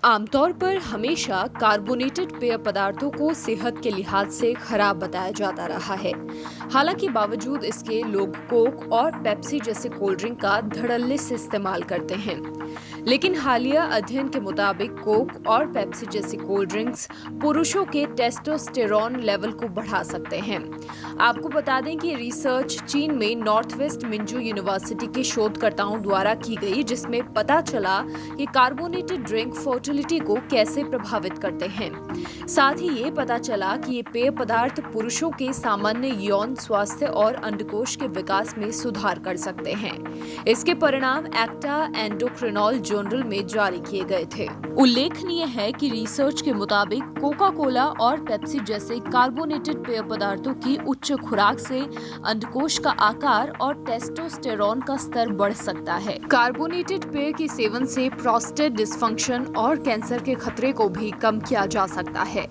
आमतौर पर हमेशा कार्बोनेटेड पेय पदार्थों को सेहत के लिहाज से खराब बताया जाता रहा है। हालांकि बावजूद इसके लोग कोक और पेप्सी जैसे कोल्ड ड्रिंक का धड़ल्ले से इस्तेमाल करते हैं। लेकिन हालिया अध्ययन के मुताबिक कोक और पेप्सी जैसी कोल्ड ड्रिंक्स पुरुषों के टेस्टोस्टेरोन लेवल को बढ़ा सकते हैं। आपको बता दें कि रिसर्च चीन में नॉर्थ वेस्ट मिंजू यूनिवर्सिटी के शोधकर्ताओं द्वारा की गई, जिसमें पता चला कि कार्बोनेटेड ड्रिंक फर्टिलिटी को कैसे प्रभावित करते हैं। साथ ही ये पता चला कि ये पेय पदार्थ पुरुषों के सामान्य यौन स्वास्थ्य और अंडकोश के विकास में सुधार कर सकते हैं। इसके परिणाम एक्टा एंडोक्रिनॉल जर्नल में जारी किए गए थे। उल्लेखनीय है कि रिसर्च के मुताबिक कोका कोला और पेप्सी जैसे कार्बोनेटेड पेय पदार्थों की उच्च खुराक से अंडकोश का आकार और टेस्टोस्टेरोन का स्तर बढ़ सकता है। कार्बोनेटेड पेय के सेवन से प्रोस्टेट डिस्फंक्शन और कैंसर के खतरे को भी कम किया जा सकता है।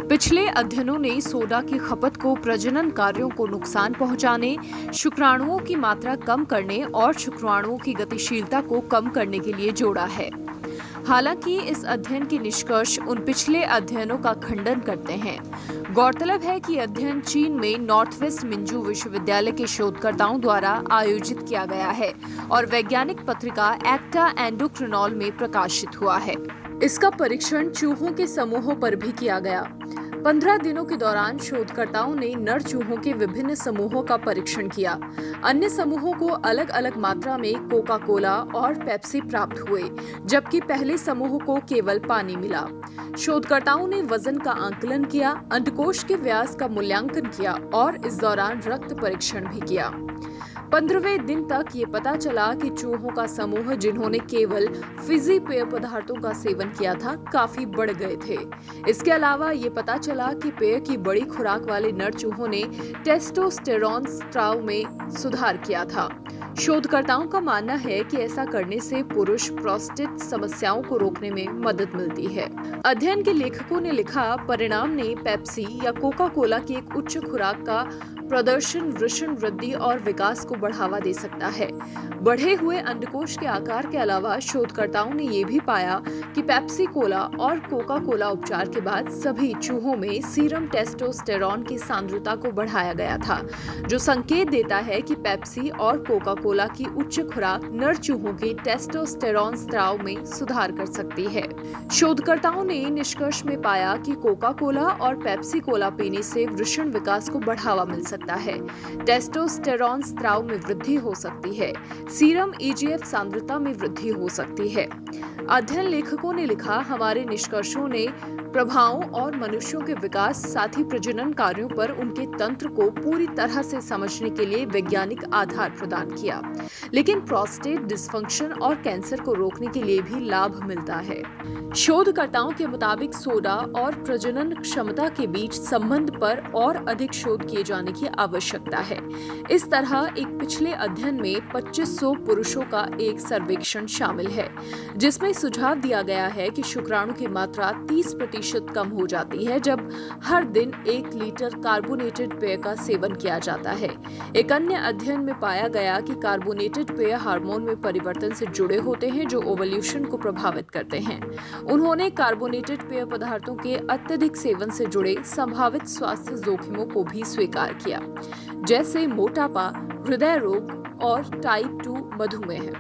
पिछले अध्ययनों ने सोडा की खपत को प्रजनन कार्यों को नुकसान पहुंचाने, शुक्राणुओं की मात्रा कम करने और शुक्राणुओं की गतिशीलता को कम करने के लिए जोड़ा है। हालांकि इस अध्ययन के निष्कर्ष उन पिछले अध्ययनों का खंडन करते हैं। गौरतलब है कि अध्ययन चीन में नॉर्थ वेस्ट मिंजू विश्वविद्यालय के शोधकर्ताओं द्वारा आयोजित किया गया है और वैज्ञानिक पत्रिका एक्टा एंडोक्रिनॉल में प्रकाशित हुआ है। इसका परीक्षण चूहों के समूहों पर भी किया गया। 15 दिनों के दौरान शोधकर्ताओं ने नर चूहों के विभिन्न समूहों का परीक्षण किया। अन्य समूहों को अलग अलग मात्रा में कोका कोला और पेप्सी प्राप्त हुए, जबकि पहले समूह को केवल पानी मिला। शोधकर्ताओं ने वजन का आंकलन किया, अंडकोश के व्यास का मूल्यांकन किया और इस दौरान रक्त परीक्षण भी किया। 15वें दिन तक ये पता चला कि चूहों का समूह जिन्होंने केवल फिजी पेय पदार्थों का सेवन किया था, काफी बढ़ गए थे। इसके अलावा ये पता चला कि पेय की बड़ी खुराक वाले नर चूहों ने टेस्टोस्टेरोन स्त्राव में सुधार किया था। शोधकर्ताओं का मानना है कि ऐसा करने से पुरुष प्रोस्टेट समस्याओं को रोकने में मदद मिलती है। अध्ययन के लेखकों ने लिखा, परिणाम ने पेप्सी या कोका कोला की एक उच्च खुराक का प्रदर्शन वृषण वृद्धि और विकास को बढ़ावा दे सकता है। बढ़े हुए अंडकोश के आकार के अलावा शोधकर्ताओं ने यह भी पाया कि पेप्सी कोला और कोका कोला उपचार के बाद सभी चूहों में सीरम टेस्टोस्टेरोन की सांद्रता को बढ़ाया गया था, जो संकेत देता है कि पेप्सी और कोका कोला की उच्च खुराक नर चूहों के टेस्टोस्टेरोन स्त्राव में सुधार कर सकती है। शोधकर्ताओं ने निष्कर्ष में पाया कि कोका कोला और पेप्सी कोला पीने से वृषण विकास को बढ़ावा मिल सकता है, टेस्टोस्टेरोन स्त्राव में वृद्धि हो सकती है, सीरम ईजीएफ सांद्रता में वृद्धि हो सकती है। अध्ययन लेखकों ने लिखा, हमारे निष्कर्षों ने प्रभावों और मनुष्यों के विकास, साथ ही प्रजनन कार्यों पर उनके तंत्र को पूरी तरह से समझने के लिए वैज्ञानिक आधार प्रदान किया। लेकिन प्रोस्टेट डिस्फंक्शन और कैंसर को रोकने के लिए भी लाभ मिलता है। शोधकर्ताओं के मुताबिक सोडा और प्रजनन क्षमता के बीच संबंध पर और अधिक शोध किए जाने की आवश्यकता है। इस तरह एक पिछले अध्ययन में 2500 पुरुषों का एक सर्वेक्षण शामिल है, जिसमें सुझाव दिया गया है कि शुक्राणु की मात्रा 30% कम हो जाती है जब हर दिन 1 लीटर कार्बोनेटेड पेय का सेवन किया जाता है। एक अन्य अध्ययन में पाया गया कि कार्बोनेटेड पेय हार्मोन में परिवर्तन से जुड़े होते हैं, जो ओवल्यूशन को प्रभावित करते हैं। उन्होंने कार्बोनेटेड पेय पदार्थों के अत्यधिक सेवन से जुड़े संभावित स्वास्थ्य जोखिमों को भी स्वीकार किया, जैसे मोटापा, हृदय रोग और टाइप 2 मधुमेह।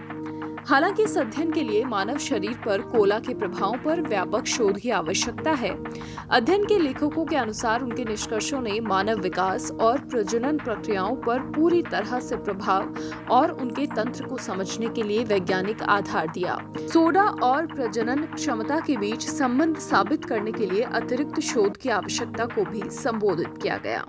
हालांकि इस अध्ययन के लिए मानव शरीर पर कोला के प्रभावों पर व्यापक शोध की आवश्यकता है। अध्ययन के लेखकों के अनुसार उनके निष्कर्षों ने मानव विकास और प्रजनन प्रक्रियाओं पर पूरी तरह से प्रभाव और उनके तंत्र को समझने के लिए वैज्ञानिक आधार दिया। सोडा और प्रजनन क्षमता के बीच संबंध साबित करने के लिए अतिरिक्त शोध की आवश्यकता को भी संबोधित किया गया।